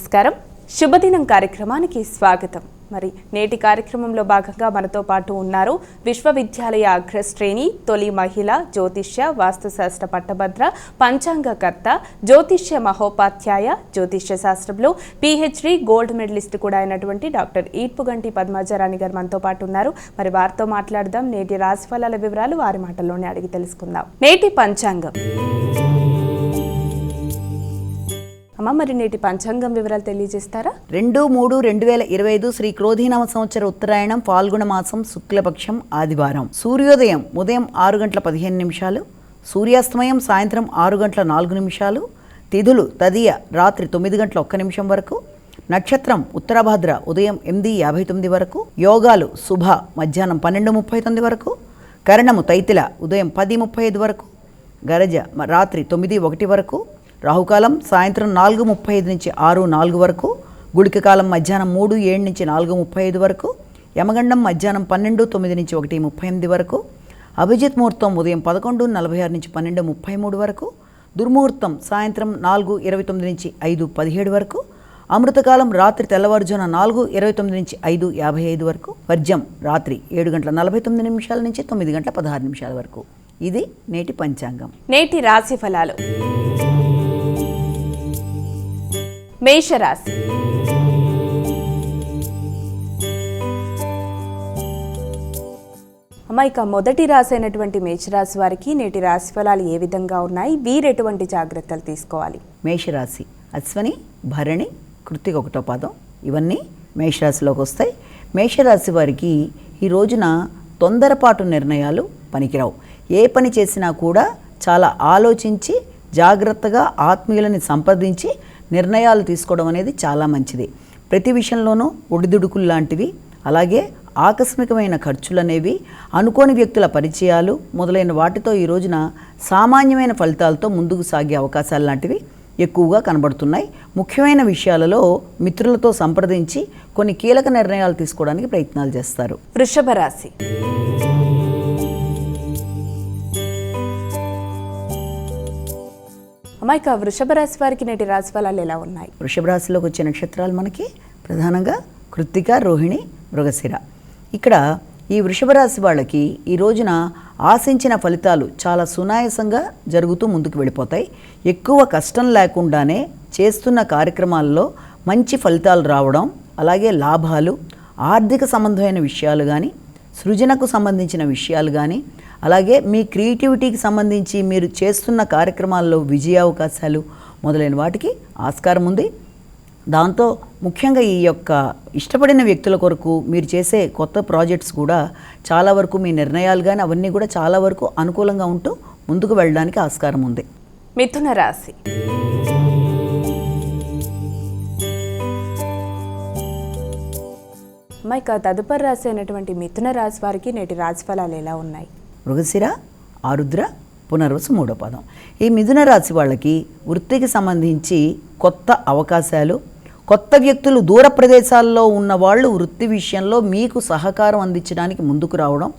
నమస్కారం. శుభదినం కార్యక్రమానికి స్వాగతం. మరి నేటి కార్యక్రమంలో భాగంగా మనతో పాటు ఉన్నారు విశ్వవిద్యాలయ అగ్రశ్రేణి తొలి మహిళ జ్యోతిష్య వాస్తుశాస్త్ర పట్టభద్ర పంచాంగకర్త జ్యోతిష్య మహోపాధ్యాయ జ్యోతిష్య శాస్త్రంలో పిహెచ్డి గోల్డ్ మెడలిస్ట్ కూడా అయినటువంటి డాక్టర్ ఈడ్పుగంటి పద్మజారాణి గారు మనతో పాటు ఉన్నారు. మరి వారితో మాట్లాడదాం. నేటి రాశిఫలాల వివరాలు వారి మాటల్లోనే అడిగి తెలుసుకుందాం. నేటి పంచాంగం. మరి నేటి పంచాంగం వివరాలు తెలియజేస్తారా? 2-3-2025 శ్రీ క్రోధీనామ సంవత్సర ఉత్తరాయణం ఫాల్గుణ మాసం శుక్లపక్షం ఆదివారం. సూర్యోదయం ఉదయం 6:15, సూర్యాస్తమయం సాయంత్రం 6:04, తిథులు తదియ రాత్రి 9:01 వరకు, నక్షత్రం ఉత్తరాభాద్ర ఉదయం 8:59 వరకు, యోగాలు శుభ మధ్యాహ్నం 12:39 వరకు, కరణము తైతిల ఉదయం 10:35 వరకు, గరజ రాత్రి 9:01 వరకు, రాహుకాలం సాయంత్రం 4:35 నుంచి 6:04 వరకు, గుళిక కాలం మధ్యాహ్నం 3:07 నుంచి 4:35 వరకు, యమగండం మధ్యాహ్నం 12:09 నుంచి 1:38 వరకు, అభిజిత్ ముహూర్తం ఉదయం 11:46 నుంచి 12:33 వరకు, దుర్ముహూర్తం సాయంత్రం 4:29 నుంచి 5:17 వరకు, అమృతకాలం రాత్రి తెల్లవారుజామున 4:29 నుంచి 5:55 వరకు, వర్జం రాత్రి 7:49 నుంచి 9:16 వరకు. ఇది నేటి పంచాంగం. నేటి రాశి ఫలాలు. మేషరాశి. ఇక మొదటి రాశి అయినటువంటి మేషరాశి వారికి నేటి రాశి ఫలాలు ఏ విధంగా ఉన్నాయి? వీరు ఎటువంటి జాగ్రత్తలు తీసుకోవాలి? మేషరాశి అశ్వని, భరణి, కృత్తిక 1వ పాదం ఇవన్నీ మేషరాశిలోకి వస్తాయి. మేషరాశి వారికి ఈ రోజున తొందరపాటు నిర్ణయాలు పనికిరావు. ఏ పని చేసినా కూడా చాలా ఆలోచించి జాగ్రత్తగా ఆత్మీయులని సంప్రదించి నిర్ణయాలు తీసుకోవడం అనేది చాలా మంచిది. ప్రతి విషయంలోనూ ఒడిదుడుకులు లాంటివి, అలాగే ఆకస్మికమైన ఖర్చులు అనేవి, అనుకోని వ్యక్తుల పరిచయాలు మొదలైన వాటితో ఈ రోజున సామాన్యమైన ఫలితాలతో ముందుకు సాగే అవకాశాలు లాంటివి ఎక్కువగా కనబడుతున్నాయి. ముఖ్యమైన విషయాలలో మిత్రులతో సంప్రదించి కొన్ని కీలక నిర్ణయాలు తీసుకోవడానికి ప్రయత్నాలు చేస్తారు. వృషభ రాశి. ఇక వృషభ రాశి వారికి నేటి రాశి ఫలాలు ఎలా ఉన్నాయి? వృషభ రాశిలోకి వచ్చే నక్షత్రాలు మనకి ప్రధానంగా కృత్తిక, రోహిణి, మృగశిర. ఇక్కడ ఈ వృషభ రాశి వాళ్ళకి ఈ రోజున ఆశించిన ఫలితాలు చాలా సునాయాసంగా జరుగుతూ ముందుకు వెళ్ళిపోతాయి. ఎక్కువ కష్టం లేకుండానే చేస్తున్న కార్యక్రమాల్లో మంచి ఫలితాలు రావడం, అలాగే లాభాలు, ఆర్థిక సంబంధమైన విషయాలు కానీ, సృజనకు సంబంధించిన విషయాలు కానీ, అలాగే మీ క్రియేటివిటీకి సంబంధించి మీరు చేస్తున్న కార్యక్రమాల్లో విజయావకాశాలు మొదలైన వాటికి ఆస్కారం ఉంది. దాంతో ముఖ్యంగా ఈ యొక్క ఇష్టపడిన వ్యక్తుల కొరకు మీరు చేసే కొత్త ప్రాజెక్ట్స్ కూడా చాలా వరకు మీ నిర్ణయాలు కానీ అవన్నీ కూడా చాలా వరకు అనుకూలంగా ఉంటూ ముందుకు వెళ్ళడానికి ఆస్కారం ఉంది. మిథున రాశి. ఇక తదుపరి రాశి అయినటువంటి మిథున రాశి వారికి నేటి రాశి ఫలాలు ఎలా ఉన్నాయి? మృగశిర, ఆరుద్ర, పునర్వసు 3వ పాదం. ఈ మిథున రాశి వాళ్ళకి వృత్తికి సంబంధించి కొత్త అవకాశాలు, కొత్త వ్యక్తులు, దూర ప్రదేశాల్లో ఉన్న వాళ్ళు వృత్తి విషయంలో మీకు సహకారం అందించడానికి ముందుకు రావడం,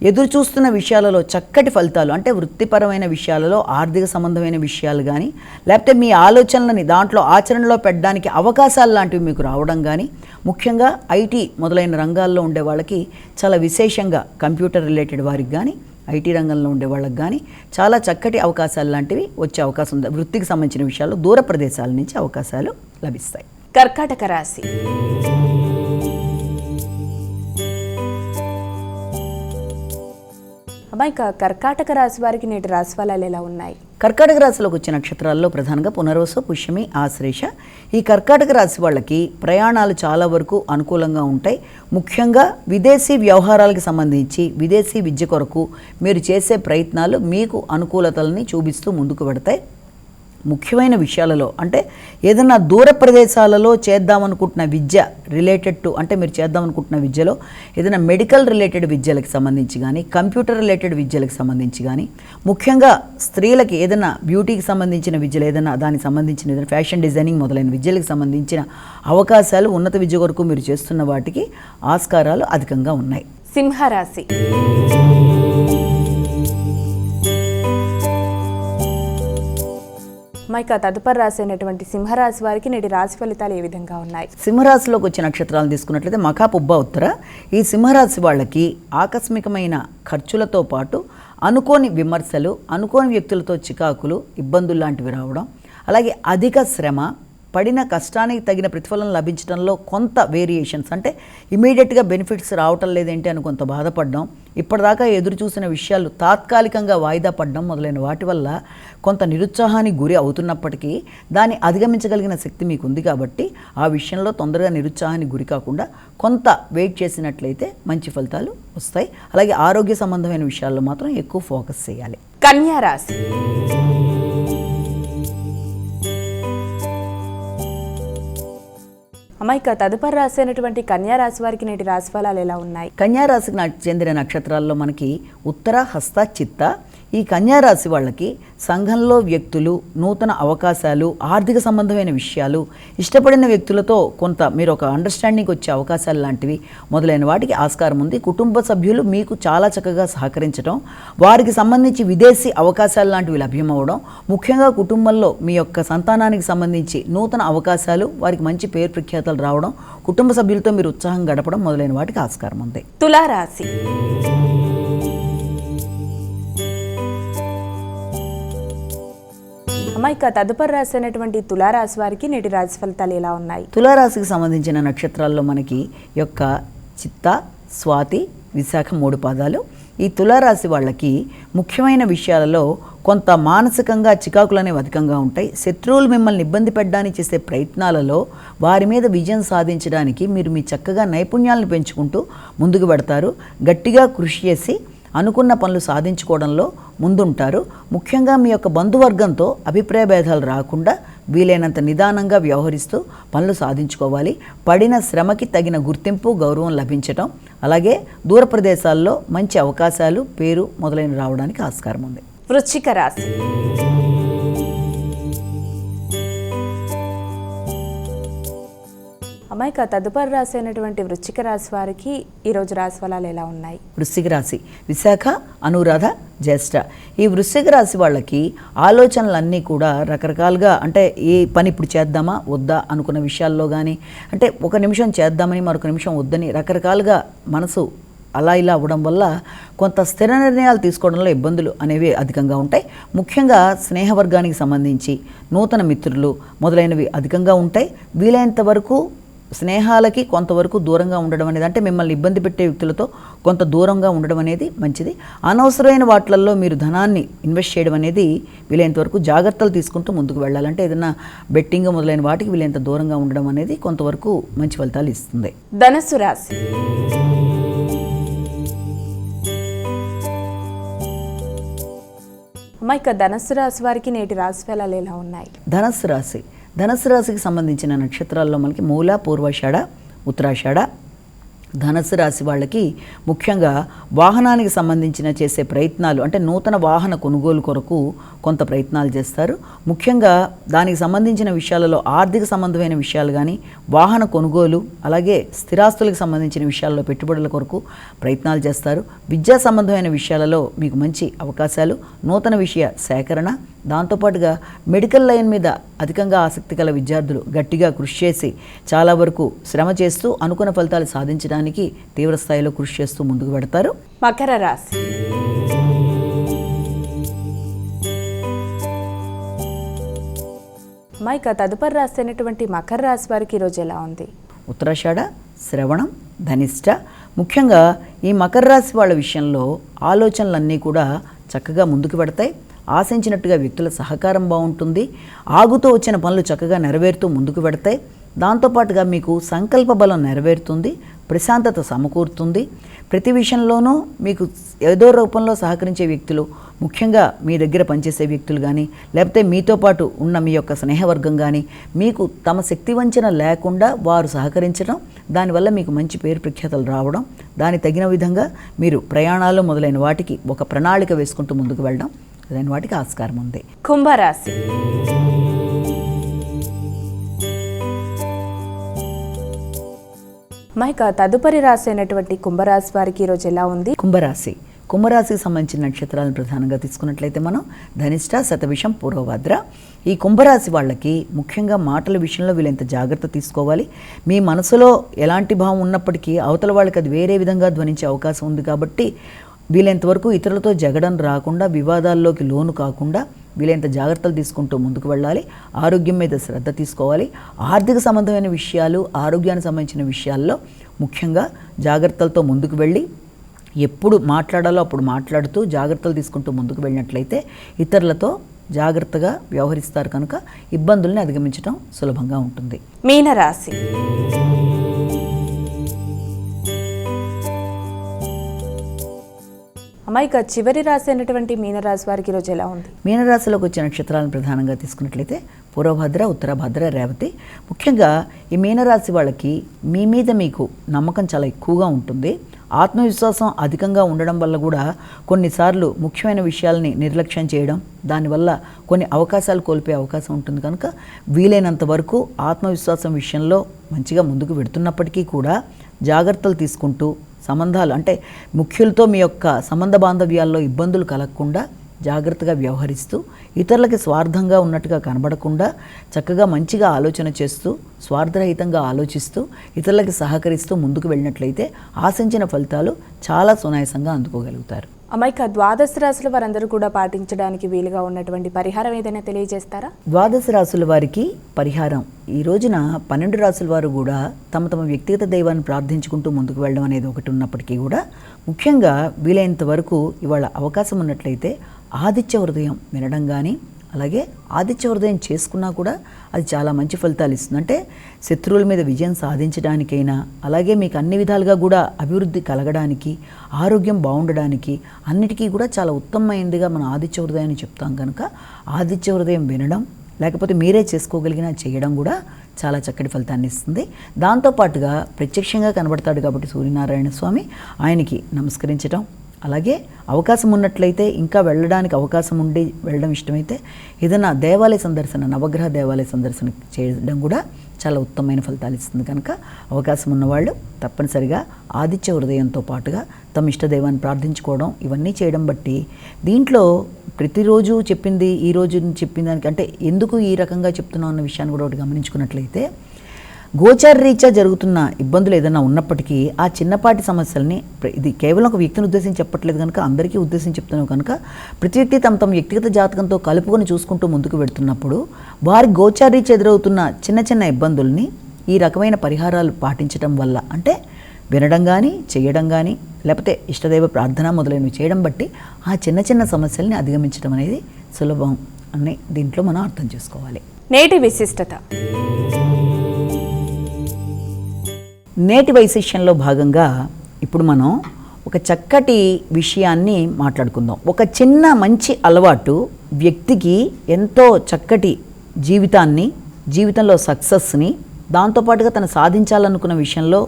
ఎదురు చూస్తున్న విషయాలలో చక్కటి ఫలితాలు, అంటే వృత్తిపరమైన విషయాలలో ఆర్థిక సంబంధమైన విషయాలు కానీ, లేకపోతే మీ ఆలోచనలని దాంట్లో ఆచరణలో పెట్టడానికి అవకాశాలు లాంటివి మీకు రావడం కానీ, ముఖ్యంగా ఐటీ మొదలైన రంగాల్లో ఉండే వాళ్ళకి చాలా విశేషంగా కంప్యూటర్ రిలేటెడ్ వారికి కానీ, ఐటీ రంగంలో ఉండే వాళ్ళకి కానీ చాలా చక్కటి అవకాశాలు లాంటివి వచ్చే అవకాశం ఉంది. వృత్తికి సంబంధించిన విషయాల్లో దూర ప్రదేశాల నుంచి అవకాశాలు లభిస్తాయి. కర్కాటక రాశి. ఇక కర్కాటక రాశి వారికి నేటి రాశి ఫలాలు ఎలా ఉన్నాయి? కర్కాటక రాశిలోకి వచ్చే నక్షత్రాల్లో ప్రధానంగా పునర్వసు, పుష్యమి, ఆశ్లేష. ఈ కర్కాటక రాశి వాళ్ళకి ప్రయాణాలు చాలా వరకు అనుకూలంగా ఉంటాయి. ముఖ్యంగా విదేశీ వ్యవహారాలకు సంబంధించి విదేశీ విద్య కొరకు మీరు చేసే ప్రయత్నాలు మీకు అనుకూలతలని చూపిస్తూ ముందుకు పెడతాయి. ముఖ్యమైన విషయాలలో అంటే ఏదైనా దూర ప్రదేశాలలో చేద్దామనుకుంటున్న విద్య రిలేటెడ్ టు, అంటే మీరు చేద్దామనుకుంటున్న విద్యలో ఏదైనా మెడికల్ రిలేటెడ్ విద్యలకు సంబంధించి కానీ, కంప్యూటర్ రిలేటెడ్ విద్యలకు సంబంధించి కానీ, ముఖ్యంగా స్త్రీలకి ఏదైనా బ్యూటీకి సంబంధించిన విద్యలు, ఏదైనా దానికి సంబంధించిన ఏదైనా ఫ్యాషన్ డిజైనింగ్ మొదలైన విద్యలకు సంబంధించిన అవకాశాలు, ఉన్నత విద్య కొరకు మీరు చేస్తున్న వాటికి ఆస్కారాలు అధికంగా ఉన్నాయి. సింహరాశి. మైక తదుపరి రాసైనటువంటి సింహరాశి వారికి నేటి రాశి ఫలితాలు ఏ విధంగా ఉన్నాయి? సింహరాశిలోకి వచ్చే నక్షత్రాలను తీసుకున్నట్లయితే మఖా, పుబ్బ, ఉత్తర. ఈ సింహరాశి వాళ్ళకి ఆకస్మికమైన ఖర్చులతో పాటు అనుకోని విమర్శలు, అనుకోని వ్యక్తులతో చికాకులు, ఇబ్బందులు లాంటివి రావడం, అలాగే అధిక శ్రమ, పడిన కష్టానికి తగిన ప్రతిఫలం లభించడంలో కొంత వేరియేషన్స్, అంటే ఇమీడియట్గా బెనిఫిట్స్ రావటం లేదేంటి అని కొంత బాధపడడం, ఇప్పటిదాకా ఎదురు చూసిన విషయాలు తాత్కాలికంగా వాయిదా పడడం మొదలైన వాటి వల్ల కొంత నిరుత్సాహానికి గురి అవుతున్నప్పటికీ దాన్ని అధిగమించగలిగిన శక్తి మీకు ఉంది కాబట్టి ఆ విషయంలో తొందరగా నిరుత్సాహానికి గురి కాకుండా కొంత వెయిట్ చేసినట్లయితే మంచి ఫలితాలు వస్తాయి. అలాగే ఆరోగ్య సంబంధమైన విషయాల్లో మాత్రం ఎక్కువ ఫోకస్ చేయాలి. కన్యా రాశి. అమ్మాయిక తదుపరి రాసైనటువంటి కన్యా రాశి వారికి నేటి రాశి ఫలాలు ఎలా ఉన్నాయి? కన్యా రాశికి చెందిన నక్షత్రాల్లో మనకి ఉత్తర, హస్త, చిత్త. ఈ కన్యా రాశి వాళ్ళకి సంఘంలో వ్యక్తులు, నూతన అవకాశాలు, ఆర్థిక సంబంధమైన విషయాలు, ఇష్టపడిన వ్యక్తులతో కొంత మీరు ఒక అండర్స్టాండింగ్ వచ్చే అవకాశాలు లాంటివి మొదలైన వాటికి ఆస్కారం ఉంది. కుటుంబ సభ్యులు మీకు చాలా చక్కగా సహకరించడం, వారికి సంబంధించి విదేశీ అవకాశాలు లాంటివి లభ్యమవడం, ముఖ్యంగా కుటుంబంలో మీ యొక్క సంతానానికి సంబంధించి నూతన అవకాశాలు, వారికి మంచి పేరు ప్రఖ్యాతలు రావడం, కుటుంబ సభ్యులతో మీరు ఉత్సాహం గడపడం మొదలైన వాటికి ఆస్కారం ఉంది. తులారాశి. అమ్మాయిక తదుపరి రాసైనటువంటి తులారాశి వారికి నేటి రాశి ఫలితాలు ఎలా ఉన్నాయి? తులారాశికి సంబంధించిన నక్షత్రాల్లో మనకి యొక్క చిత్త, స్వాతి, విశాఖ 3 పాదాలు. ఈ తులారాశి వాళ్ళకి ముఖ్యమైన విషయాలలో కొంత మానసికంగా చికాకులు అనేవి అధికంగా ఉంటాయి. శత్రువులు మిమ్మల్ని ఇబ్బంది పెట్టడానికి చేసే ప్రయత్నాలలో వారి మీద విజయం సాధించడానికి మీరు మీ చక్కగా నైపుణ్యాలను పెంచుకుంటూ ముందుకు పెడతారు. గట్టిగా కృషి చేసి అనుకున్న పనులు సాధించుకోవడంలో ముందుంటారు. ముఖ్యంగా మీ యొక్క బంధువర్గంతో అభిప్రాయ భేదాలు రాకుండా వీలైనంత నిదానంగా వ్యవహరిస్తూ పనులు సాధించుకోవాలి. పడిన శ్రమకి తగిన గుర్తింపు, గౌరవం లభించటం, అలాగే దూర ప్రదేశాల్లో మంచి అవకాశాలు, పేరు మొదలైన రావడానికి ఆస్కారం ఉంది. వృశ్చిక రాశి. అమ్మాయిక తదుపరి రాసైనటువంటి వృశ్చిక రాశి వారికి ఈరోజు రాశి ఫలాలు ఎలా ఉన్నాయి? వృశ్చిక రాశి విశాఖ, అనురాధ, జ్యేష్ఠ. ఈ వృశ్చిక రాశి వాళ్ళకి ఆలోచనలన్నీ కూడా రకరకాలుగా, అంటే ఏ పని ఇప్పుడు చేద్దామా వద్దా అనుకున్న విషయాల్లో కానీ, అంటే ఒక నిమిషం చేద్దామని మరొక నిమిషం వద్దని రకరకాలుగా మనసు అలా ఇలా అవ్వడం వల్ల కొంత స్థిర నిర్ణయాలు తీసుకోవడంలో ఇబ్బందులు అనేవి అధికంగా ఉంటాయి. ముఖ్యంగా స్నేహవర్గానికి సంబంధించి నూతన మిత్రులు మొదలైనవి అధికంగా ఉంటాయి. వీలైనంత వరకు స్నేహాలకి కొంతవరకు దూరంగా ఉండడం అనేది, అంటే మిమ్మల్ని ఇబ్బంది పెట్టే వ్యక్తులతో కొంత దూరంగా ఉండడం అనేది మంచిది. అనవసరమైన వాటిల్లో మీరు ధనాన్ని ఇన్వెస్ట్ చేయడం అనేది వీలైనంత వరకు జాగ్రత్తలు తీసుకుంటూ ముందుకు వెళ్ళాలంటే ఏదైనా బెట్టింగ్ మొదలైన వాటికి వీలైనంత దూరంగా ఉండడం అనేది కొంతవరకు మంచి ఫలితాలు ఇస్తుంది. ధనుస్సు రాశి. అమ్మాయిక ధనుస్సు రాశి వారికి నేటి రాశి ఫలాలు ఎలా ఉన్నాయి? ధనుస్సు రాశికి సంబంధించిన నక్షత్రాల్లో మనకి మూల, పూర్వాషాఢ, ఉత్తరాషాఢ. ధనుస్సు రాశి వాళ్ళకి ముఖ్యంగా వాహనానికి సంబంధించిన చేసే ప్రయత్నాలు, అంటే నూతన వాహన కొనుగోలు కొరకు కొంత ప్రయత్నాలు చేస్తారు. ముఖ్యంగా దానికి సంబంధించిన విషయాలలో ఆర్థిక సంబంధమైన విషయాలు కానీ, వాహన కొనుగోలు, అలాగే స్థిరాస్తులకు సంబంధించిన విషయాల్లో పెట్టుబడుల కొరకు ప్రయత్నాలు చేస్తారు. విద్యా సంబంధమైన విషయాలలో మీకు మంచి అవకాశాలు, నూతన విషయ సేకరణ, దాంతోపాటుగా మెడికల్ లైన్ మీద అధికంగా ఆసక్తి గల విద్యార్థులు గట్టిగా కృషి చేసి చాలా వరకు శ్రమ చేస్తూ అనుకున్న ఫలితాలు సాధించడానికి తీవ్ర స్థాయిలో కృషి చేస్తూ ముందుకు పెడతారు. మకర రాశి. మైక తదుపరి రాసైనటువంటి మకర రాశి వారికి ఈరోజు ఎలా ఉంది? ఉత్తరాషాఢ, శ్రవణం, ధనిష్ట. ముఖ్యంగా ఈ మకర రాశి వాళ్ళ విషయంలో ఆలోచనలన్నీ కూడా చక్కగా ముందుకు పెడతాయి. ఆశించినట్టుగా వ్యక్తుల సహకారం బాగుంటుంది. ఆగుతూ వచ్చిన పనులు చక్కగా నెరవేరుతూ ముందుకు పెడతాయి. దాంతోపాటుగా మీకు సంకల్ప బలం నెరవేరుతుంది, ప్రశాంతత సమకూరుతుంది. ప్రతి విషయంలోనూ మీకు ఏదో రూపంలో సహకరించే వ్యక్తులు, ముఖ్యంగా మీ దగ్గర పనిచేసే వ్యక్తులు కానీ, లేకపోతే మీతో పాటు ఉన్న మీ యొక్క స్నేహవర్గం కానీ మీకు తమ శక్తి వంచన లేకుండా వారు సహకరించడం, దానివల్ల మీకు మంచి పేరు ప్రఖ్యాతలు రావడం, దానికి తగిన విధంగా మీరు ప్రయాణాలు మొదలైన వాటికి ఒక ప్రణాళిక వేసుకుంటూ ముందుకు వెళ్ళడం మొదలైన వాటికి ఆస్కారం ఉంది. కుంభరాశి. మైక తదుపరి రాశి అయినటువంటి కుంభరాశి వారికి ఈరోజు ఎలా ఉంది? కుంభరాశికి సంబంధించిన నక్షత్రాలను ప్రధానంగా తీసుకున్నట్లయితే మనం ధనిష్ట, శతభిషం, పూర్వభద్ర. ఈ కుంభరాశి వాళ్ళకి ముఖ్యంగా మాటల విషయంలో వీళ్ళంత జాగ్రత్త తీసుకోవాలి. మీ మనసులో ఎలాంటి భావం ఉన్నప్పటికీ అవతల వాళ్ళకి అది వేరే విధంగా ధ్వనించే అవకాశం ఉంది కాబట్టి వీలైనంతవరకు ఇతరులతో జగడం రాకుండా, వివాదాల్లోకి లోను కాకుండా వీలైనంత జాగ్రత్తలు తీసుకుంటూ ముందుకు వెళ్ళాలి. ఆరోగ్యం మీద శ్రద్ధ తీసుకోవాలి. ఆర్థిక సంబంధమైన విషయాలు, ఆరోగ్యానికి సంబంధించిన విషయాల్లో ముఖ్యంగా జాగ్రత్తలతో ముందుకు వెళ్ళి ఎప్పుడు మాట్లాడాలో అప్పుడు మాట్లాడుతూ జాగ్రత్తలు తీసుకుంటూ ముందుకు వెళ్ళినట్లయితే ఇతరులతో జాగ్రత్తగా వ్యవహరిస్తారు కనుక ఇబ్బందుల్ని అధిగమించడం సులభంగా ఉంటుంది. మీనరాశి. అమ్మాయిక చివరి రాశి అయినటువంటి మీనరాశి వారికి ఈరోజు ఎలా ఉంది? మీనరాశిలోకి వచ్చే నక్షత్రాలను ప్రధానంగా తీసుకున్నట్లయితే పూర్వభద్ర, ఉత్తరభద్ర, రేవతి. ముఖ్యంగా ఈ మీనరాశి వాళ్ళకి మీ మీద మీకు నమ్మకం చాలా ఎక్కువగా ఉంటుంది. ఆత్మవిశ్వాసం అధికంగా ఉండడం వల్ల కూడా కొన్నిసార్లు ముఖ్యమైన విషయాల్ని నిర్లక్ష్యం చేయడం, దానివల్ల కొన్ని అవకాశాలు కోల్పోయే అవకాశం ఉంటుంది కనుక వీలైనంత వరకు ఆత్మవిశ్వాసం విషయంలో మంచిగా ముందుకు వెడుతున్నప్పటికీ కూడా జాగ్రత్తలు తీసుకుంటూ సంబంధాలు అంటే ముఖ్యులతో మీ యొక్క సంబంధ బాంధవ్యాల్లో ఇబ్బందులు కలగకుండా జాగ్రత్తగా వ్యవహరిస్తూ ఇతరులకి స్వార్థంగా ఉన్నట్టుగా కనబడకుండా చక్కగా మంచిగా ఆలోచన చేస్తూ స్వార్థరహితంగా ఆలోచిస్తూ ఇతరులకి సహకరిస్తూ ముందుకు వెళ్ళినట్లయితే ఆశించిన ఫలితాలు చాలా సునాయాసంగా అందుకోగలుగుతారు. అమ్మాయిక ద్వాదశ రాశుల వారందరూ కూడా పాటించడానికి వీలుగా ఉన్నటువంటి పరిహారం ఏదైనా తెలియజేస్తారా? ద్వాదశ రాశుల వారికి పరిహారం ఈ రోజున 12 రాశుల వారు కూడా తమ తమ వ్యక్తిగత దైవాన్ని ప్రార్థించుకుంటూ ముందుకు వెళ్ళడం అనేది ఒకటి ఉన్నప్పటికీ కూడా ముఖ్యంగా వీలైనంత వరకు ఇవాళ అవకాశం ఉన్నట్లయితే ఆదిత్య హృదయం వినడం కానీ, అలాగే ఆదిత్య హృదయం చేసుకున్నా కూడా అది చాలా మంచి ఫలితాలు ఇస్తుంది. అంటే శత్రువుల మీద విజయం సాధించడానికైనా, అలాగే మీకు అన్ని విధాలుగా కూడా అభివృద్ధి కలగడానికి, ఆరోగ్యం బాగుండడానికి అన్నిటికీ కూడా చాలా ఉత్తమమైనదిగా మనం ఆదిత్య హృదయాన్ని చెప్తాం కనుక ఆదిత్య హృదయం వినడం, లేకపోతే మీరే చేసుకోగలిగిన చేయడం కూడా చాలా చక్కటి ఫలితాన్ని ఇస్తుంది. దాంతోపాటుగా ప్రత్యక్షంగా కనబడతాడు కాబట్టి సూర్యనారాయణ స్వామి, ఆయనకి నమస్కరించడం, అలాగే అవకాశం ఉన్నట్లయితే ఇంకా వెళ్ళడానికి అవకాశం ఉండి వెళ్ళడం ఇష్టమైతే ఏదైనా దేవాలయ సందర్శన, నవగ్రహ దేవాలయ సందర్శన చేయడం కూడా చాలా ఉత్తమమైన ఫలితాలు ఇస్తుంది కనుక అవకాశం ఉన్నవాళ్ళు తప్పనిసరిగా ఆదిత్య హృదయంతో పాటుగా తమ ఇష్టదైవాన్ని ప్రార్థించుకోవడం ఇవన్నీ చేయడం బట్టి దీంట్లో ప్రతిరోజు చెప్పింది ఈ రోజు చెప్పిన దానికి అంటే ఎందుకు ఈ రకంగా చెప్తున్నాం అన్న విషయాన్ని కూడా ఒకటి గమనించుకున్నట్లయితే గోచార రీత్యా జరుగుతున్న ఇబ్బందులు ఏదైనా ఉన్నప్పటికీ ఆ చిన్నపాటి సమస్యల్ని ఇది కేవలం ఒక వ్యక్తిని ఉద్దేశించి చెప్పట్లేదు కనుక అందరికీ ఉద్దేశించి చెప్తున్నాం కనుక ప్రతి వ్యక్తి తమ వ్యక్తిగత జాతకంతో కలుపుకొని చూసుకుంటూ ముందుకు వెడుతున్నప్పుడు వారి గోచార రీత్యా ఎదురవుతున్న చిన్న చిన్న ఇబ్బందుల్ని ఈ రకమైన పరిహారాలు పాటించడం వల్ల అంటే వినడం కానీ, చేయడం కానీ, లేకపోతే ఇష్టదైవ ప్రార్థన మొదలైనవి చేయడం బట్టి ఆ చిన్న చిన్న సమస్యల్ని అధిగమించడం అనేది సులభం అని దీంట్లో మనం అర్థం చేసుకోవాలి. నేటి విశిష్టత. నేటి వైశిష్యంలో భాగంగా ఇప్పుడు మనం ఒక చక్కటి విషయాన్ని మాట్లాడుకుందాం. ఒక చిన్న మంచి అలవాటు వ్యక్తికి ఎంతో చక్కటి జీవితంలో సక్సెస్ని, దాంతోపాటుగా తను సాధించాలనుకున్న విషయంలో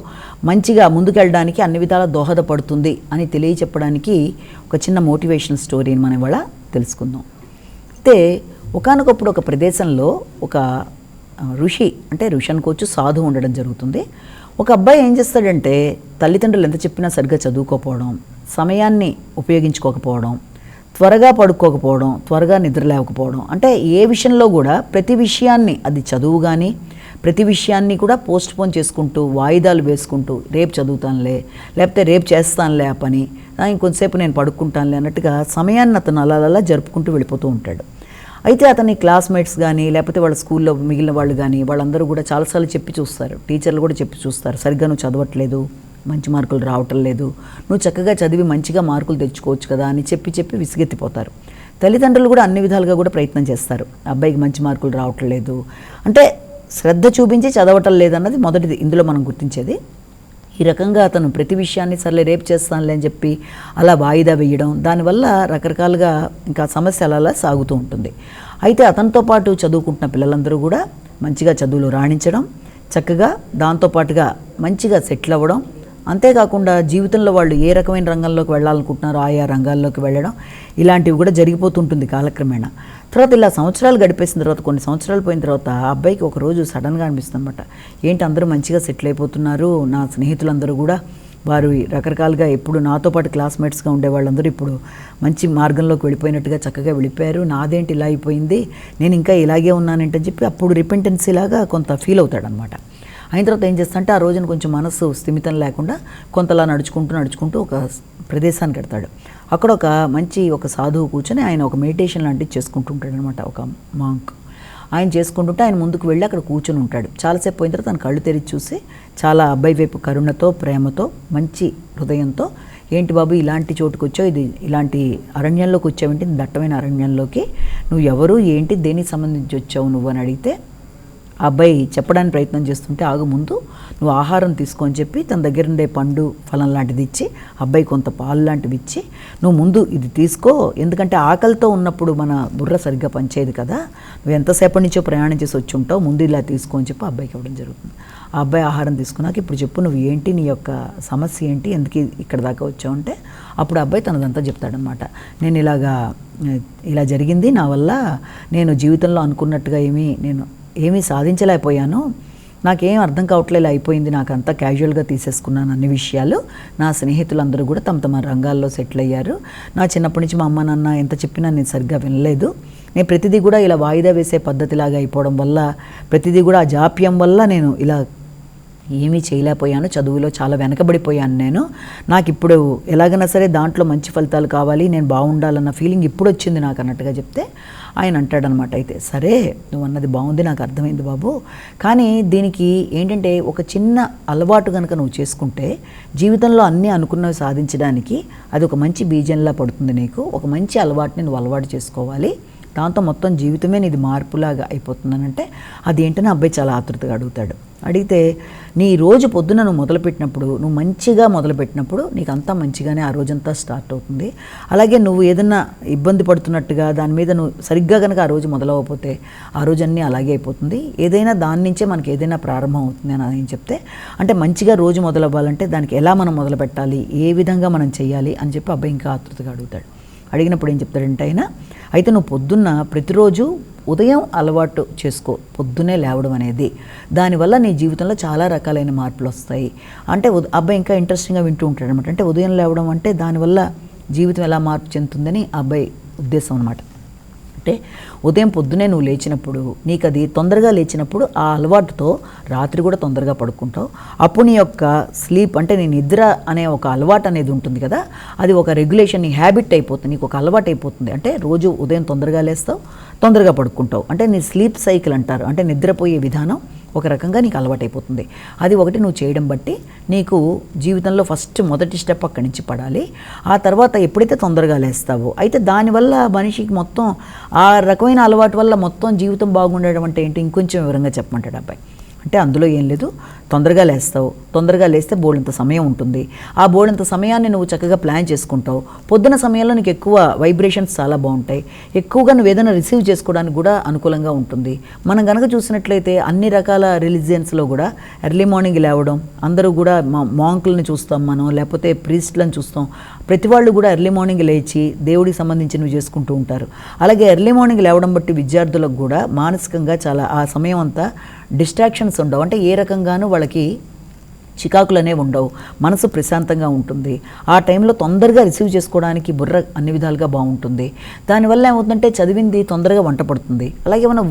మంచిగా ముందుకెళ్ళడానికి అన్ని విధాలా దోహదపడుతుంది అని తెలియచెప్పడానికి ఒక చిన్న మోటివేషనల్ స్టోరీని మనం ఇవాళ తెలుసుకుందాం. అయితే ఒకానొకప్పుడు ఒక ప్రదేశంలో ఒక ఋషి అంటే ఋషి అనుకోవచ్చు, సాధువు ఉండడం జరుగుతుంది. ఒక అబ్బాయి ఏం చేస్తాడంటే తల్లిదండ్రులు ఎంత చెప్పినా సరిగ్గా చదువుకోకపోవడం, సమయాన్ని ఉపయోగించుకోకపోవడం, త్వరగా పడుకోకపోవడం, త్వరగా నిద్ర లేకపోవడం, అంటే ఏ విషయంలో కూడా ప్రతి విషయాన్ని అది చదువు కానీ ప్రతి విషయాన్ని కూడా పోస్ట్ పోన్ చేసుకుంటూ వాయిదాలు వేసుకుంటూ రేపు చదువుతానులే, లేకపోతే రేపు చేస్తానులే ఆ పని, ఇంకొంతసేపు నేను పడుకుంటానులే అన్నట్టుగా సమయాన్ని అతను అలా జరుపుకుంటూ వెళ్ళిపోతూ ఉంటాడు. అయితే అతని క్లాస్మేట్స్ కానీ లేకపోతే వాళ్ళ స్కూల్లో మిగిలిన వాళ్ళు కానీ వాళ్ళందరూ కూడా చాలాసార్లు చెప్పి చూస్తారు, టీచర్లు కూడా చెప్పి చూస్తారు, సరిగ్గా నువ్వు చదవట్లేదు, మంచి మార్కులు రావటం లేదు, నువ్వు చక్కగా చదివి మంచిగా మార్కులు తెచ్చుకోవచ్చు కదా అని చెప్పి విసిగెత్తిపోతారు. తల్లిదండ్రులు కూడా అన్ని విధాలుగా కూడా ప్రయత్నం చేస్తారు, అబ్బాయికి మంచి మార్కులు రావటం లేదు అంటే శ్రద్ధ చూపించి చదవటం లేదన్నది మొదటిది ఇందులో మనం గుర్తించేది. ఈ రకంగా అతను ప్రతి విషయాన్ని సర్లే రేపు చేస్తానులే అని చెప్పి అలా వాయిదా వేయడం, దానివల్ల రకరకాలుగా ఇంకా సమస్య అలా సాగుతూ ఉంటుంది. అయితే అతనితో పాటు చదువుకుంటున్న పిల్లలందరూ కూడా మంచిగా చదువులో రాణించడం, చక్కగా దాంతోపాటుగా మంచిగా సెటిల్ అవ్వడం, అంతేకాకుండా జీవితంలో వాళ్ళు ఏ రకమైన రంగంలోకి వెళ్ళాలనుకుంటున్నారో ఆయా రంగాల్లోకి వెళ్ళడం, ఇలాంటివి కూడా జరిగిపోతుంటుంది కాలక్రమేణా. తర్వాత ఇలా సంవత్సరాలు గడిపేసిన తర్వాత కొన్ని సంవత్సరాలు పోయిన తర్వాత ఆ అబ్బాయికి ఒకరోజు సడన్గా అనిపిస్తుంది అనమాట, ఏంటి అందరూ మంచిగా సెటిల్ అయిపోతున్నారు, నా స్నేహితులందరూ కూడా వారు రకరకాలుగా ఎప్పుడు నాతో పాటు క్లాస్మేట్స్గా ఉండే వాళ్ళందరూ ఇప్పుడు మంచి మార్గంలోకి వెళ్ళిపోయినట్టుగా చక్కగా వెళ్ళిపోయారు. నాదేంటి ఇలా అయిపోయింది, నేను ఇంకా ఇలాగే ఉన్నానంటని చెప్పి అప్పుడు రిపెంటెన్సీ లాగా కొంత ఫీల్ అవుతాడనమాట. అయిన తర్వాత ఏం చేస్తాడంటే ఆ రోజున కొంచెం మనసు స్థిమితం లేకుండా కొంతలా నడుచుకుంటూ ఒక ప్రదేశానికి వెళ్తాడు. అక్కడ ఒక సాధువు కూర్చొని ఆయన ఒక మెడిటేషన్ లాంటివి చేసుకుంటుంటాడు అనమాట. ఒక మాంక్ ఆయన చేసుకుంటుంటే ఆయన ముందుకు వెళ్ళి అక్కడ కూర్చొని ఉంటాడు. చాలాసేపు పోయిన తర్వాత తన కళ్ళు తెరిచి చూసి చాలా అబ్బాయి వైపు కరుణతో, ప్రేమతో, మంచి హృదయంతో, ఏంటి బాబు ఇలాంటి చోటుకు వచ్చావు, ఇది ఇలాంటి అరణ్యంలోకి వచ్చావేంటి, దట్టమైన అరణ్యంలోకి, నువ్వు ఎవరు, ఏంటి, దేనికి సంబంధించి వచ్చావు నువ్వు అని అడిగితే ఆ అబ్బాయి చెప్పడానికి ప్రయత్నం చేస్తుంటే ఆగు ముందు నువ్వు ఆహారం తీసుకో అని చెప్పి తన దగ్గర ఉండే పండు ఫలం లాంటిది ఇచ్చి అబ్బాయి కొంత పాలు లాంటివి ఇచ్చి నువ్వు ముందు ఇది తీసుకో, ఎందుకంటే ఆకలితో ఉన్నప్పుడు మన బుర్ర సరిగ్గా పనిచేయదు కదా, నువ్వు ఎంతసేపటి నుంచో ప్రయాణం చేసి వచ్చి ఉంటావు, ముందు ఇలా తీసుకో అని చెప్పి అబ్బాయికి ఇవ్వడం జరుగుతుంది. ఆ అబ్బాయి ఆహారం తీసుకున్నాక ఇప్పుడు చెప్పు నువ్వు ఏంటి, నీ యొక్క సమస్య ఏంటి, ఎందుకు ఇక్కడ దాకా వచ్చావు అంటే అప్పుడు అబ్బాయి తనదంతా చెప్తాడనమాట. నేను ఇలా జరిగింది, నా వల్ల నేను జీవితంలో అనుకున్నట్టుగా ఏమీ సాధించలేకపోయాను, నాకేం అర్థం కావట్లేదు అయిపోయింది, నాకు అంతా క్యాజువల్గా తీసేసుకున్నాను అన్ని విషయాలు, నా స్నేహితులందరూ కూడా తమ రంగాల్లో సెటిల్ అయ్యారు, నా చిన్నప్పటి నుంచి మా అమ్మ నాన్న ఎంత చెప్పినా నేను సరిగ్గా వినలేదు, నేను ప్రతిదీ కూడా ఇలా వాయిదా వేసే పద్ధతిలాగా అయిపోవడం వల్ల, ప్రతిదీ కూడా ఆ జాప్యం వల్ల నేను ఇలా ఏమీ చేయలేకపోయాను, చదువులో చాలా వెనకబడిపోయాను, నాకు ఇప్పుడు ఎలాగైనా సరే దాంట్లో మంచి ఫలితాలు కావాలి, నేను బాగుండాలన్న ఫీలింగ్ ఇప్పుడు వచ్చింది నాకు అన్నట్టుగా చెప్తే ఆయన అంటాడనమాట, అయితే సరే నువ్వు అన్నది బాగుంది, నాకు అర్థమైంది బాబు, కానీ దీనికి ఏంటంటే ఒక చిన్న అలవాటు కనుక నువ్వు చేసుకుంటే జీవితంలో అన్నీ అనుకున్నవి సాధించడానికి అది ఒక మంచి బీజంలా పడుతుంది, నీకు ఒక మంచి అలవాటుని నువ్వు అలవాటు చేసుకోవాలి, దాంతో మొత్తం జీవితమే నీది మార్పులాగా అయిపోతుందనంటే అదేంటని అబ్బాయి చాలా ఆతృతగా అడుగుతాడు. అడిగితే నీ రోజు పొద్దున నువ్వు మొదలుపెట్టినప్పుడు, నువ్వు మంచిగా మొదలుపెట్టినప్పుడు నీకు అంతా మంచిగానే ఆ రోజంతా స్టార్ట్ అవుతుంది. అలాగే నువ్వు ఏదన్నా ఇబ్బంది పడుతున్నట్టుగా దాని మీద నువ్వు సరిగ్గా కనుక ఆ రోజు మొదలవకపోతే ఆ రోజు అన్నీ అలాగే అయిపోతుంది, ఏదైనా దాని నుంచే మనకి ఏదైనా ప్రారంభం అవుతుంది అని ఆయన చెప్తే, అంటే మంచిగా రోజు మొదలవ్వాలంటే దానికి ఎలా మనం మొదలు పెట్టాలి, ఏ విధంగా మనం చేయాలి అని చెప్పి అబ్బాయి ఇంకా ఆతృతగా అడుగుతాడు. అడిగినప్పుడు ఏం చెప్తాడంటే ఆయన, అయితే నువ్వు పొద్దున్న ప్రతిరోజు ఉదయం అలవాటు చేసుకో, పొద్దునే లేవడం అనేది, దానివల్ల నీ జీవితంలో చాలా రకాలైన మార్పులు వస్తాయి. అంటే అబ్బాయి ఇంకా ఇంట్రెస్టింగ్గా వింటూ ఉంటాడు అనమాట. అంటే ఉదయం లేవడం అంటే దానివల్ల జీవితం ఎలా మార్పు చెందుతుందని అబ్బాయి ఉద్దేశం అనమాట. అంటే ఉదయం పొద్దునే నువ్వు లేచినప్పుడు, నీకు అది తొందరగా లేచినప్పుడు ఆ అలవాటుతో రాత్రి కూడా తొందరగా పడుకుంటావు, అప్పుడు నీ యొక్క స్లీప్ అంటే నీ నిద్ర అనే ఒక అలవాటు అనేది ఉంటుంది కదా, అది ఒక రెగ్యులేషన్, నీ హ్యాబిట్ అయిపోతుంది, నీకు ఒక అలవాటు అయిపోతుంది. అంటే రోజు ఉదయం తొందరగా లేస్తావు, తొందరగా పడుకుంటావు, అంటే నీ స్లీప్ సైకిల్ అంటారు, అంటే నిద్రపోయే విధానం ఒక రకంగా నీకు అలవాటైపోతుంది. అది ఒకటి నువ్వు చేయడం బట్టి నీకు జీవితంలో మొదటి స్టెప్ అక్కడి నుంచి పడాలి. ఆ తర్వాత ఎప్పుడైతే తొందరగా లేస్తావో, అయితే దానివల్ల మనిషికి మొత్తం ఆ రకమైన అలవాటు వల్ల మొత్తం జీవితం బాగుండడం అంటే ఏంటి, ఇంకొంచెం వివరంగా చెప్పమంటాడు అబ్బాయి. అంటే అందులో ఏం లేదు, తొందరగా లేస్తావు, తొందరగా లేస్తే బోల్డంత సమయం ఉంటుంది, ఆ బోల్డంత సమయాన్ని నువ్వు చక్కగా ప్లాన్ చేసుకుంటావు, పొద్దున సమయంలో నీకు ఎక్కువ వైబ్రేషన్స్ చాలా బాగుంటాయి, ఎక్కువగా నువ్వు ఏదైనా రిసీవ్ చేసుకోవడానికి కూడా అనుకూలంగా ఉంటుంది. మనం కనుక చూసినట్లయితే అన్ని రకాల రిలీజియన్స్లో కూడా ఎర్లీ మార్నింగ్ లేవడం, అందరూ కూడా మాంకులను చూస్తాం మనం, లేకపోతే ప్రీస్ట్లను చూస్తాం, ప్రతి వాళ్ళు కూడా ఎర్లీ మార్నింగ్ లేచి దేవుడికి సంబంధించినవి చేసుకుంటూ ఉంటారు. అలాగే ఎర్లీ మార్నింగ్ లేవడం బట్టి విద్యార్థులకు కూడా మానసికంగా చాలా ఆ సమయం అంతా డిస్ట్రాక్షన్స్ ఉండవు, అంటే ఏ రకంగానూ వాళ్ళకి చికాకులు అనేవి ఉండవు, మనసు ప్రశాంతంగా ఉంటుంది, ఆ టైంలో తొందరగా రిసీవ్ చేసుకోవడానికి బుర్ర అన్ని విధాలుగా బాగుంటుంది. దానివల్ల ఏమవుతుందంటే చదివింది తొందరగా వంట పడుతుంది. అలాగే మనం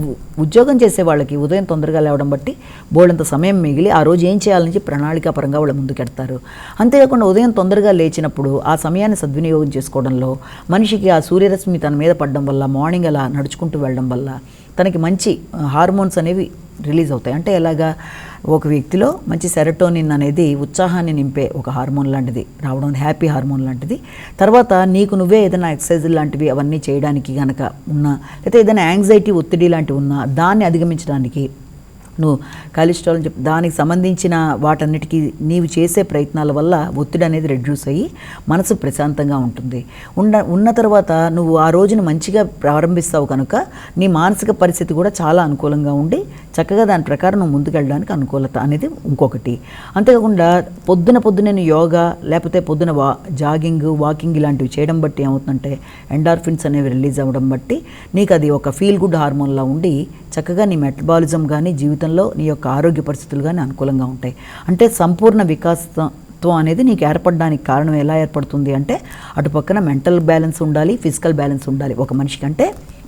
ఉద్యోగం చేసే వాళ్ళకి ఉదయం తొందరగా లేవడం బట్టి బోల్డంత సమయం మిగిలి ఆ రోజు ఏం చేయాలని ప్రణాళికాపరంగా వాళ్ళు ముందుకెడతారు. అంతేకాకుండా ఉదయం తొందరగా లేచినప్పుడు ఆ సమయాన్ని సద్వినియోగం చేసుకోవడంలో మనిషికి ఆ సూర్యరశ్మి తన మీద పడడం వల్ల, మార్నింగ్ అలా నడుచుకుంటూ వెళ్ళడం వల్ల తనకి మంచి హార్మోన్స్ అనేవి రిలీజ్ అవుతాయి. అంటే ఎలాగా, ఒక వ్యక్తిలో మంచి సెరటోనిన్ అనేది ఉత్సాహాన్ని నింపే ఒక హార్మోన్ లాంటిది రావడం, హ్యాపీ హార్మోన్ లాంటిది. తర్వాత నీకు నువ్వే ఏదైనా ఎక్సర్సైజ్ లాంటివి అవన్నీ చేయడానికి కనుక ఉన్నా, లేకపోతే ఏదైనా యాంగ్జైటీ, ఒత్తిడి లాంటివి ఉన్నా దాన్ని అధిగమించడానికి నువ్వు కొలెస్ట్రాల్ దానికి సంబంధించిన వాటన్నిటికీ నీవు చేసే ప్రయత్నాల వల్ల ఒత్తిడి అనేది రెడ్యూస్ అయ్యి మనసు ప్రశాంతంగా ఉంటుంది. ఉన్న తర్వాత నువ్వు ఆ రోజును మంచిగా ప్రారంభిస్తావు కనుక నీ మానసిక పరిస్థితి కూడా చాలా అనుకూలంగా ఉండి చక్కగా దాని ప్రకారం నువ్వు ముందుకెళ్ళడానికి అనుకూలత అనేది ఇంకొకటి. అంతేకాకుండా పొద్దునే నువ్వు యోగా లేకపోతే పొద్దున జాగింగ్, వాకింగ్ ఇలాంటివి చేయడం బట్టి ఏమవుతుందంటే ఎండార్ఫిన్స్ అనేవి రిలీజ్ అవ్వడం బట్టి నీకు అది ఒక ఫీల్ గుడ్ హార్మోన్లా ఉండి చక్కగా నీ మెటబాలిజం కానీ జీవితంలో నీ యొక్క ఆరోగ్య పరిస్థితులు కానీ అనుకూలంగా ఉంటాయి. అంటే సంపూర్ణ వికాసం తత్వం అనేది నీకు ఏర్పడడానికి కారణం ఎలా ఏర్పడుతుంది అంటే అటు పక్కన మెంటల్ బ్యాలెన్స్ ఉండాలి, ఫిజికల్ బ్యాలెన్స్ ఉండాలి. ఒక మనిషికి అంటే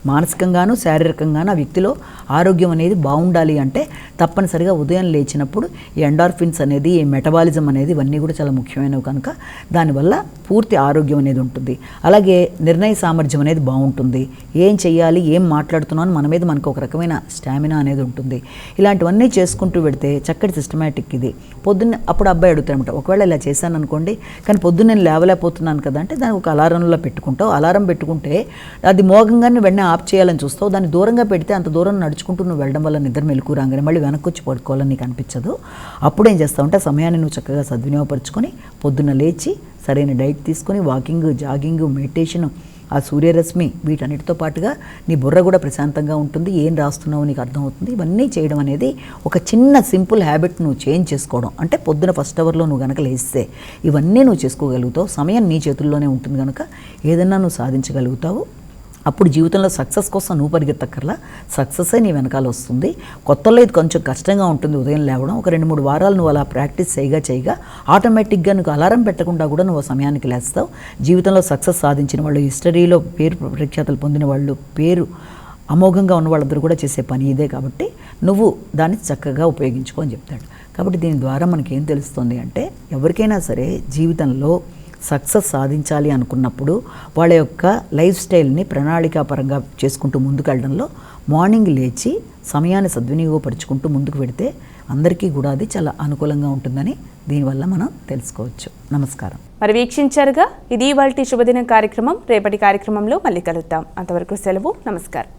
మానసికంగాను శారీరకంగాను ఆ వ్యక్తిలో ఆరోగ్యం అనేది బాగుండాలి అంటే తప్పనిసరిగా ఉదయం లేచినప్పుడు ఈ ఎండార్ఫిన్స్ అనేది, ఈ మెటబాలిజం అనేది ఇవన్నీ కూడా చాలా ముఖ్యమైనవి కనుక దానివల్ల పూర్తి ఆరోగ్యం అనేది ఉంటుంది. అలాగే నిర్ణయ సామర్థ్యం అనేది బాగుంటుంది. ఏం చెయ్యాలి, ఏం మాట్లాడుతున్నాను మన మీద మనకు ఒక రకమైన స్టామినా అనేది ఉంటుంది. ఇలాంటివన్నీ చేసుకుంటూ పెడితే చక్కటి సిస్టమేటిక్ ఇది. పొద్దున్న అప్పుడు అబ్బాయి అడుగుతారనమాట, ఒకవేళ ఇలా చేశాను అనుకోండి కానీ పొద్దున్న నేను లేవలేకపోతున్నాను కదా అంటే దానికి ఒక అలారంలో పెట్టుకుంటావు. అలారం పెట్టుకుంటే అది మోగంగానే వెంటనే ఆఫ్ చేయాలని చూస్తావు. దాన్ని దూరంగా పెడితే అంత దూరం నడుచుకుంటూ నువ్వు వెళ్ళడం వల్ల నిద్ర మెలకు రాగానే మళ్ళీ వెనక్కి వచ్చి పడుకోవాలని నీకు అనిపించదు. అప్పుడు ఏం చేస్తావు అంటే సమయాన్ని నువ్వు చక్కగా సద్వినియోగపరుచుకొని పొద్దున్న లేచి సరైన డైట్ తీసుకొని వాకింగ్, జాగింగ్, మెడిటేషన్, ఆ సూర్యరశ్మి వీటన్నిటితో పాటుగా నీ బుర్ర కూడా ప్రశాంతంగా ఉంటుంది. ఏం రాస్తున్నావో నీకు అర్థమవుతుంది. ఇవన్నీ చేయడం అనేది ఒక చిన్న సింపుల్ హ్యాబిట్ నువ్వు చేంజ్ చేసుకోవడం అంటే పొద్దున ఫస్ట్ అవర్లో నువ్వు కనుక లేస్తే ఇవన్నీ నువ్వు చేసుకోగలుగుతావు. సమయం నీ చేతుల్లోనే ఉంటుంది కనుక ఏదన్నా నువ్వు సాధించగలుగుతావు. అప్పుడు జీవితంలో సక్సెస్ కోసం నువ్వు పరిగెత్తక్కర్లా, సక్సెస్సే నీ వెనకాల వస్తుంది. కొత్తలో ఇది కొంచెం కష్టంగా ఉంటుంది ఉదయం లేవడం. ఒక 2-3 వారాలు నువ్వు అలా ప్రాక్టీస్ చేయగా ఆటోమేటిక్గా నువ్వు అలారం పెట్టకుండా కూడా నువ్వు సమయానికి లేస్తావు. జీవితంలో సక్సెస్ సాధించిన వాళ్ళు, హిస్టరీలో పేరు ప్రఖ్యాతలు పొందిన వాళ్ళు, పేరు అమోఘంగా ఉన్న వాళ్ళందరూ కూడా చేసే పని ఇదే కాబట్టి నువ్వు దాన్ని చక్కగా ఉపయోగించుకో అని చెప్తాడు. కాబట్టి దీని ద్వారా మనకేం తెలుస్తుంది అంటే ఎవరికైనా సరే జీవితంలో సక్సెస్ సాధించాలి అనుకున్నప్పుడు వాళ్ళ యొక్క లైఫ్ స్టైల్ని ప్రణాళికాపరంగా చేసుకుంటూ ముందుకు వెళ్ళడంలో మార్నింగ్ లేచి సమయాన్ని సద్వినియోగపరుచుకుంటూ ముందుకు పెడితే అందరికీ కూడా అది చాలా అనుకూలంగా ఉంటుందని దీనివల్ల మనం తెలుసుకోవచ్చు. నమస్కారం. మరి వీక్షించారుగా, ఇది ఇవాల్టి శుభదినం కార్యక్రమం. రేపటి కార్యక్రమంలో మళ్ళీ కలుద్దాం. అంతవరకు సెలవు. నమస్కారం.